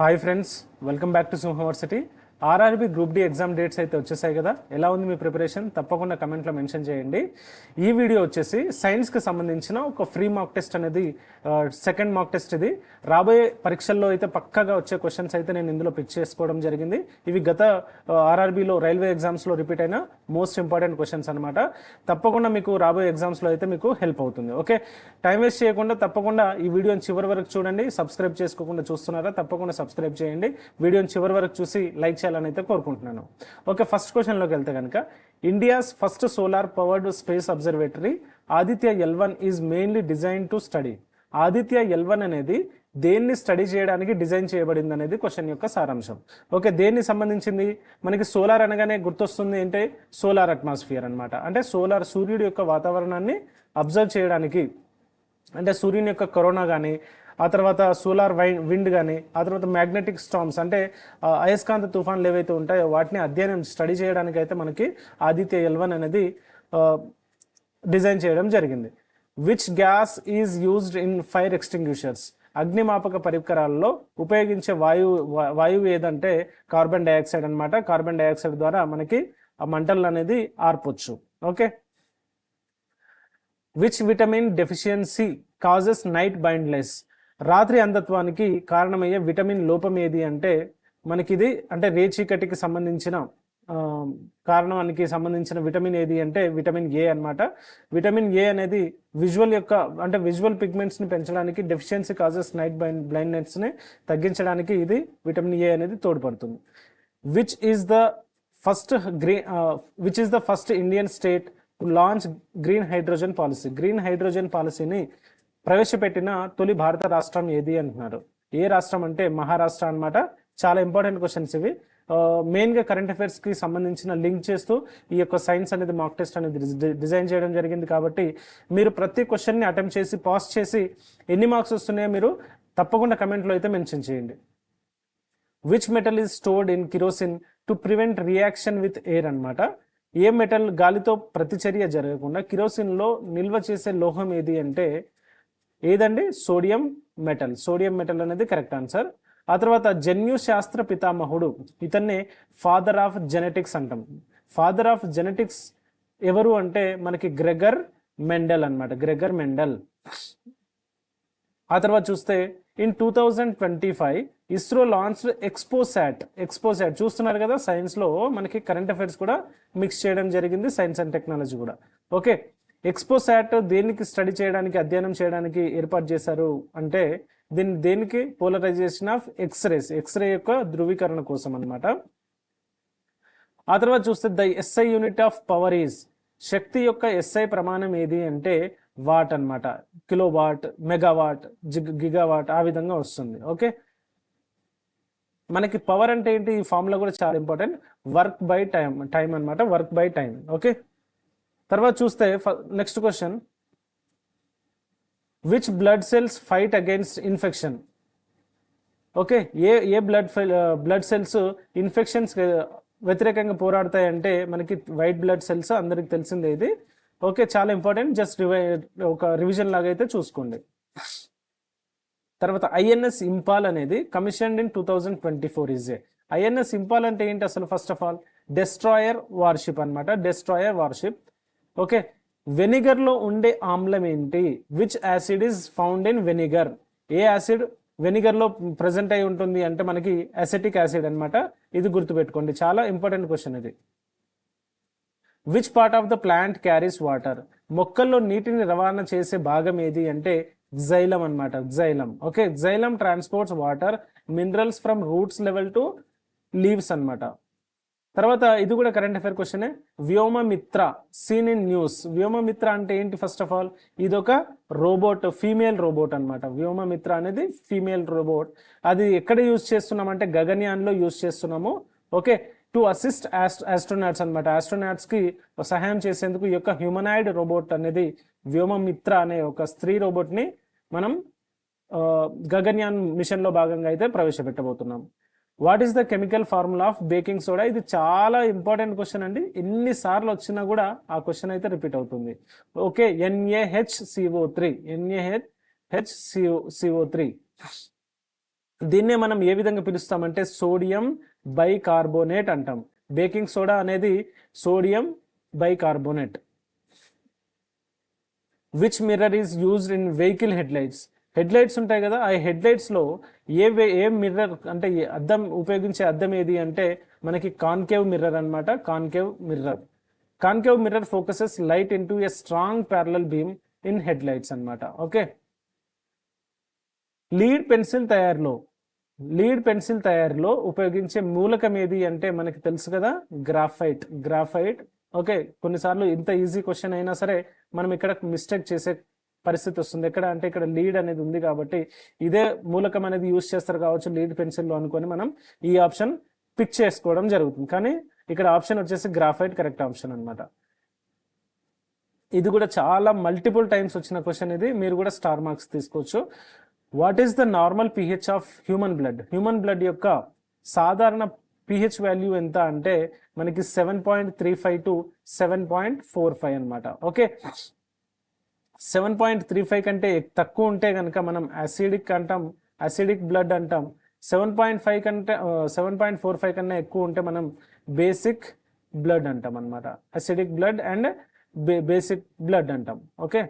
Hi friends, welcome back to సింహవర్సిటీ. RRB group D exam dates అయితే వచ్చేసాయి కదా. ఎలా ఉంది మీ ప్రిపరేషన్? తప్పకుండా కమెంట్లో మెన్షన్ చేయండి. ఈ వీడియో వచ్చేసి సైన్స్కి సంబంధించిన ఒక ఫ్రీ మాక్ టెస్ట్ అనేది, సెకండ్ మాక్ టెస్ట్ ఇది. రాబోయే పరీక్షల్లో అయితే పక్కాగా వచ్చే క్వశ్చన్స్ అయితే నేను ఇందులో పిక్ చేసుకోవడం జరిగింది. ఇవి గత ఆర్ఆర్బిలో రైల్వే ఎగ్జామ్స్లో రిపీట్ అయిన మోస్ట్ ఇంపార్టెంట్ క్వశ్చన్స్ అనమాట. తప్పకుండా మీకు రాబోయే ఎగ్జామ్స్లో అయితే మీకు హెల్ప్ అవుతుంది. ఓకే, టైం వేస్ట్ చేయకుండా తప్పకుండా ఈ వీడియోని చివరి వరకు చూడండి. సబ్స్క్రైబ్ చేసుకోకుండా చూస్తున్నారా? తప్పకుండా సబ్స్క్రైబ్ చేయండి. వీడియోని చివరి వరకు చూసి లైక్ చేయాలని అయితే కోరుకుంటున్నాను. ఓకే, ఫస్ట్ క్వశ్చన్లోకి వెళ్తే కనుక, India's first solar powered space observatory Aditya L1 is mainly design to study. Aditya L1 అనేది దేన్ని స్టడీ చేయడానికి డిజైన్ చేయబడింది అనేది క్వశ్చన్ యొక్క సారాంశం. ఓకే, దేన్ని సంబంధించింది? మనకి సోలార్ అనగానే గుర్తొస్తుంది అంటే సోలార్ అట్మాస్ఫియర్ అనమాట. అంటే సూర్యుడి యొక్క వాతావరణాన్ని అబ్జర్వ్ చేయడానికి, అంటే సూర్యుని యొక్క కరోనా కానీ, ఆ తర్వాత సోలార్ విండ్ కానీ, ఆ తర్వాత మ్యాగ్నెటిక్ స్టార్మ్స్ అంటే అయస్కాంత తుఫాన్లు ఏవైతే ఉంటాయో వాటిని అధ్యయనం స్టడీ చేయడానికి అయితే మనకి ఆదిత్య L1 అనేది డిజైన్ చేయడం జరిగింది. Which gas is used in fire extinguishers? అగ్నిమాపక పరికరాల్లో ఉపయోగించే వాయువు ఏదంటే కార్బన్ డైఆక్సైడ్ అనమాట. కార్బన్ డైఆక్సైడ్ ద్వారా మనకి ఆ మంటలు అనేది ఆర్పొచ్చు. Okay, which vitamin deficiency causes night blindness? రాత్రి అంధత్వానికి కారణమయ్యే విటమిన్ లోపం ఏది అంటే మనకి ఇది, అంటే రేచీకటికి సంబంధించిన కారణానికి సంబంధించిన విటమిన్ ఏది అంటే విటమిన్ ఏ అనమాట. విటమిన్ ఏ అనేది విజువల్ పిగ్మెంట్స్ని పెంచడానికి, డెఫిషియన్సీ కాజెస్ నైట్ బ్లైండ్నెస్ని తగ్గించడానికి ఇది విటమిన్ ఏ అనేది తోడ్పడుతుంది. Which is the first Indian state to launch green hydrogen policy? Green hydrogen పాలసీని ప్రవేశపెట్టిన తొలి భారత రాష్ట్రం ఏది అంటున్నారు. ఏ రాష్ట్రం అంటే మహారాష్ట్ర అనమాట. చాలా ఇంపార్టెంట్ క్వశ్చన్స్ ఇవి. మెయిన్గా కరెంట్ అఫైర్స్కి సంబంధించిన లింక్ చేస్తూ ఈ యొక్క సైన్స్ అనేది మాక్ టెస్ట్ అనేది డిజైన్ చేయడం జరిగింది. కాబట్టి మీరు ప్రతి క్వశ్చన్ని అటెంప్ట్ చేసి పాస్ చేసి ఎన్ని మార్క్స్ వస్తున్నాయో మీరు తప్పకుండా కమెంట్లో అయితే మెన్షన్ చేయండి. Which metal is stored in kerosene to prevent reaction with air అనమాట. ఏ మెటల్ గాలితో ప్రతిచర్య జరగకుండా కిరోసిన్లో నిల్వ చేసే లోహం ఏది అంటే ఏదండి? Sodium metal. సోడియం మెటల్ అనేది కరెక్ట్ ఆన్సర్. ఆ తర్వాత జన్యు శాస్త్ర పితామహుడు, ఇతన్నే ఫాదర్ ఆఫ్ జెనెటిక్స్ అంటాం. ఫాదర్ ఆఫ్ జెనెటిక్స్ ఎవరు అంటే మనకి గ్రెగర్ మెండల్ అనమాట. Gregor Mendel. ఆ తర్వాత చూస్తే ఇన్ 2025 ఇస్రో లాంచ్డ్ ఎక్స్పోసాట్. చూస్తున్నారు కదా, సైన్స్లో మనకి కరెంట్ అఫైర్స్ కూడా మిక్స్ చేయడం జరిగింది, సైన్స్ అండ్ టెక్నాలజీ కూడా. ఓకే, ఎక్స్పోసాట్ దేనికి స్టడీ చేయడానికి, అధ్యయనం చేయడానికి ఏర్పాటు చేశారు అంటే దేనికి? పోలరైజేషన్ ఆఫ్ ఎక్స్రే యొక్క ధృవీకరణ కోసం అనమాట. ఆ తర్వాత చూస్తే the SI unit of power is, శక్తి యొక్క SI ప్రమాణం ఏది అంటే వాట్ అనమాట. కిలోవాట్, మెగావాట్, గిగావాట్, ఆ విధంగా వస్తుంది. ఓకే, మనకి పవర్ అంటే ఏంటి? ఈ ఫార్ములా కూడా చాలా ఇంపార్టెంట్. వర్క్ బై టైం అనమాట. Work by time. ఓకే, తర్వాత చూస్తే next question, which blood cells fight against infection? Okay, A blood cells infections వ్యతిరేకంగా పోరాడతాయంటే మనకి వైట్ బ్లడ్ సెల్స్. అందరికి తెలిసిందే ఇది. ఓకే, చాలా ఇంపార్టెంట్. జస్ట్ ఒక రివిజన్ లాగా అయితే చూసుకోండి. తర్వాత INS ఇంపాల్ అనేది commissioned in 2024 is a. INS Imphal అంటే ఏంటి అసలు? First of all destroyer warship అనమాట. Destroyer warship. ఓకే, వెనిగర్లో ఉండే ఆమ్లం ఏంటి? Which acid is found in vinegar? ఏ యాసిడ్ వెనిగర్లో ప్రజెంట్ అయి ఉంటుంది అంటే మనకి అసెటిక్ యాసిడ్ అనమాట. ఇది గుర్తుపెట్టుకోండి, చాలా ఇంపార్టెంట్ క్వశ్చన్ ఇది. Which part of the plant carries water? మొక్కల్లో నీటిని రవాణా చేసే భాగం ఏది అంటే జైలం అనమాట. Xylem. Okay, xylem transports water minerals from roots level to leaves అనమాట. తర్వాత ఇది కూడా కరెంట్ అఫైర్ క్వశ్చనే. Vyommitra seen in news. Vyommitra అంటే ఏంటి? ఫస్ట్ ఆఫ్ ఆల్ ఇది ఒక రోబోట్, ఫీమేల్ రోబోట్ అనమాట. వ్యోమమిత్ర అనేది ఫీమేల్ రోబోట్. అది ఎక్కడ యూజ్ చేస్తున్నామంటే గగన్యాన్లో యూజ్ చేస్తున్నాము. ఓకే, టు అసిస్ట్ ఆస్ట్రోనాట్స్ అనమాట. ఆస్ట్రోనాట్స్కి సహాయం చేసేందుకు ఈ యొక్క హ్యూమనాయిడ్ రోబోట్ అనేది వ్యోమమిత్ర అనే ఒక స్త్రీ రోబోట్ని మనం గగన్యాన్ మిషన్లో భాగంగా అయితే ప్రవేశపెట్టబోతున్నాం. What is the chemical formula of baking soda? ఇది చాలా ఇంపార్టెంట్ క్వశ్చన్ అండి. ఎన్నిసార్లు వచ్చినా కూడా ఆ క్వశ్చన్ అయితే రిపీట్ అవుతుంది. Okay, NaHCO3. NaHCO3. దీన్నే మనం ఏ విధంగా పిలుస్తామంటే సోడియం బైకార్బోనేట్ అంటాం. బేకింగ్ సోడా అనేది sodium bicarbonate. Which mirror is used in vehicle headlights. Headlights ఉంటాయి కదా, ఆ హెడ్లైట్స్లో ఏ మిర్రర్ అంటే అద్దం ఉపయోగించే అద్దం ఏది అంటే మనకి కాన్కేవ్ మిర్రర్ అనమాట. Concave mirror focuses light into a strong parallel beam in headlights అనమాట. ఓకే. లీడ్ పెన్సిల్ తయారీలో ఉపయోగించే మూలకం ఏది అంటే మనకి తెలుసు కదా, గ్రాఫైట్. ఓకే, కొన్నిసార్లు ఇంత ఈజీ క్వశ్చన్ అయినా సరే మనం ఇక్కడ మిస్టేక్ చేసే పరిస్థితి వస్తుంది. ఎక్కడ అంటే ఇక్కడ లీడ్ అనేది ఉంది కాబట్టి ఇదే మూలకం అనేది యూజ్ చేస్తారు కావచ్చు లీడ్ పెన్సిల్లో అనుకొని మనం ఈ ఆప్షన్ పిక్ చేసుకోవడం జరుగుతుంది. కానీ ఇక్కడ ఆప్షన్ వచ్చేసి గ్రాఫైట్ కరెక్ట్ ఆప్షన్ అనమాట. ఇది కూడా చాలా మల్టిపుల్ టైమ్స్ వచ్చిన క్వశ్చన్ ఇది, మీరు కూడా స్టార్ మార్క్స్ తీసుకోవచ్చు. What is the normal pH of human blood యొక్క సాధారణ పిహెచ్ వాల్యూ ఎంత అంటే మనకి 7.35 to 7.45 అనమాట. ఓకే, 7.35 కంటే తక్కువ ఉంటే కనుక మనం యాసిడిక్ బ్లడ్ అంటాం. 7.45 కన్నా ఎక్కువ ఉంటే మనం బేసిక్ బ్లడ్ అంటాం అనమాట. Acidic blood and basic blood అంటాం. ఓకే,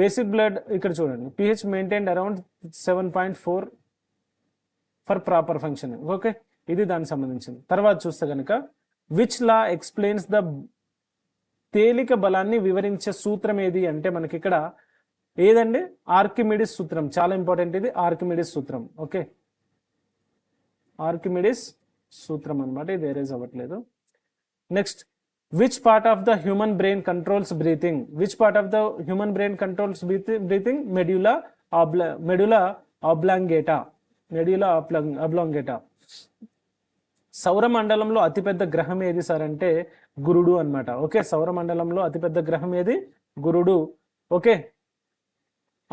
బేసిక్ బ్లడ్ ఇక్కడ చూడండి, pH maintained around 7.4 for proper functioning. Okay, ఇది దానికి సంబంధించింది. తర్వాత చూస్తే కనుక విచ్ లా ఎక్స్ప్లెయిన్స్ ద తేలిక బలాన్ని వివరించే సూత్రం ఏది అంటే మనకి ఇక్కడ ఏదండి, ఆర్కిమిడిస్ సూత్రం. చాలా ఇంపార్టెంట్ ఇది, ఆర్కిమిడిస్ సూత్రం. ఓకే, ఆర్కిమిడిస్ సూత్రం అనమాట, ఇది ఎరేజ్ అవ్వట్లేదు. Next, which part of the human brain controls breathing? Medulla oblongata. సౌరమండలంలో అతిపెద్ద గ్రహం ఏది సార్ అంటే గురుడు అనమాట. ఓకే, సౌరమండలంలో అతిపెద్ద గ్రహం ఏది, గురుడు. ఓకే,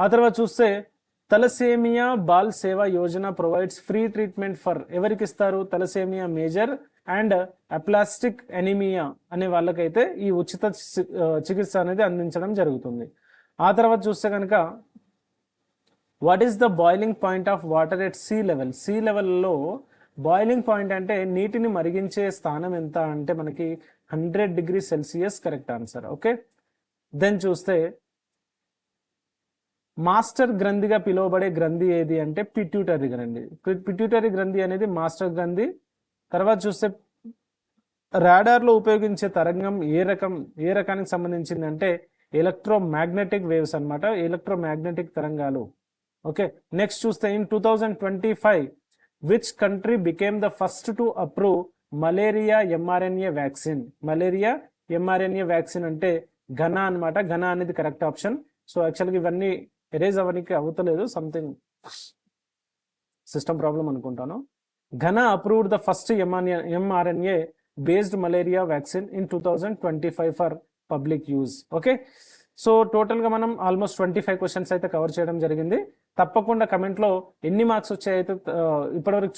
ఆ తర్వాత చూస్తే thalassaemia Bal Seva Yojana provides free treatment for, ఎవరికి ఇస్తారు, thalassaemia major and aplastic anaemia అనే వాళ్ళకైతే ఈ ఉచిత చికిత్స అనేది అందించడం జరుగుతుంది. ఆ తర్వాత చూస్తే కనుక what is the boiling point of water at sea లెవెల్లో బాయిలింగ్ పాయింట్ అంటే నీటిని మరిగించే స్థానం ఎంత అంటే మనకి 100 degrees Celsius correct answer. Okay, then చూస్తే మాస్టర్ గ్రంథిగా పిలువబడే గ్రంథి ఏది అంటే పిట్యూటరీ గ్రంథి అనేది మాస్టర్ గ్రంథి. తర్వాత చూస్తే రాడార్లో ఉపయోగించే తరంగం ఏ రకానికి సంబంధించింది అంటే ఎలక్ట్రోమాగ్నెటిక్ వేవ్స్ అనమాట, ఎలక్ట్రోమాగ్నెటిక్ తరంగాలు. ఓకే, నెక్స్ట్ చూస్తే in 2025 which country became the first to approve malaria mRNA vaccine అంటే ఘనా అనమాట. ఘనా అనేది కరెక్ట్ ఆప్షన్. సో యాక్చువల్గా ఇవన్నీ ఎరేజ్ అవ్వడానికి అవుతలేదు, సంథింగ్ సిస్టమ్ ప్రాబ్లం అనుకుంటాను. Ghana approved the first mRNA based malaria vaccine in 2025 for public use. Okay, so టోటల్గా మనం ఆల్మోస్ట్ 25 క్వశ్చన్స్ అయితే కవర్ చేయడం జరిగింది. తప్పకుండా కమెంట్లో ఎన్ని మార్క్స్ వచ్చాయి అయితే ఇప్పటివరకు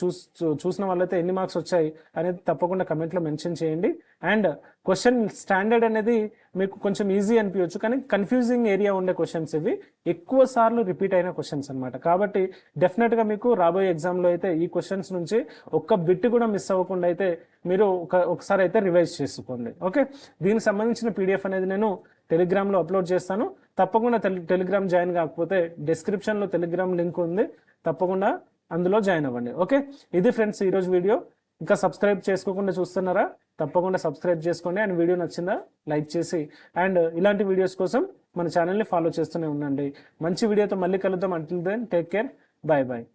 చూసిన వాళ్ళైతే ఎన్ని మార్క్స్ వచ్చాయి అనేది తప్పకుండా కమెంట్లో మెన్షన్ చేయండి. అండ్ క్వశ్చన్ స్టాండర్డ్ అనేది మీకు కొంచెం ఈజీ అనిపించవచ్చు, కానీ కన్ఫ్యూజింగ్ ఏరియా ఉండే క్వశ్చన్స్ ఇవి, ఎక్కువ సార్లు రిపీట్ అయిన క్వశ్చన్స్ అనమాట. కాబట్టి డెఫినెట్గా మీకు రాబోయే ఎగ్జామ్లో అయితే ఈ క్వశ్చన్స్ నుంచి ఒక్క బిట్ కూడా మిస్ అవ్వకుండా అయితే మీరు ఒకసారి అయితే రివైజ్ చేసుకోండి. ఓకే, దీనికి సంబంధించిన పీడిఎఫ్ అనేది నేను టెలిగ్రామ్లో అప్లోడ్ చేస్తాను. తప్పకుండా టెలిగ్రామ్ జాయిన్ కాకపోతే డిస్క్రిప్షన్లో టెలిగ్రామ్ లింక్ ఉంది, తప్పకుండా అందులో జాయిన్ అవ్వండి. ఓకే, ఇది ఫ్రెండ్స్ ఈరోజు వీడియో. ఇంకా సబ్స్క్రైబ్ చేసుకోకుండా చూస్తున్నారా, తప్పకుండా సబ్స్క్రైబ్ చేసుకోండి. అండ్ వీడియో నచ్చిందా లైక్ చేసి, అండ్ ఇలాంటి వీడియోస్ కోసం మన ఛానల్ని ఫాలో చేస్తూనే ఉండండి. మంచి వీడియోతో మళ్ళీ కలుద్దాం. Until then take care, bye bye.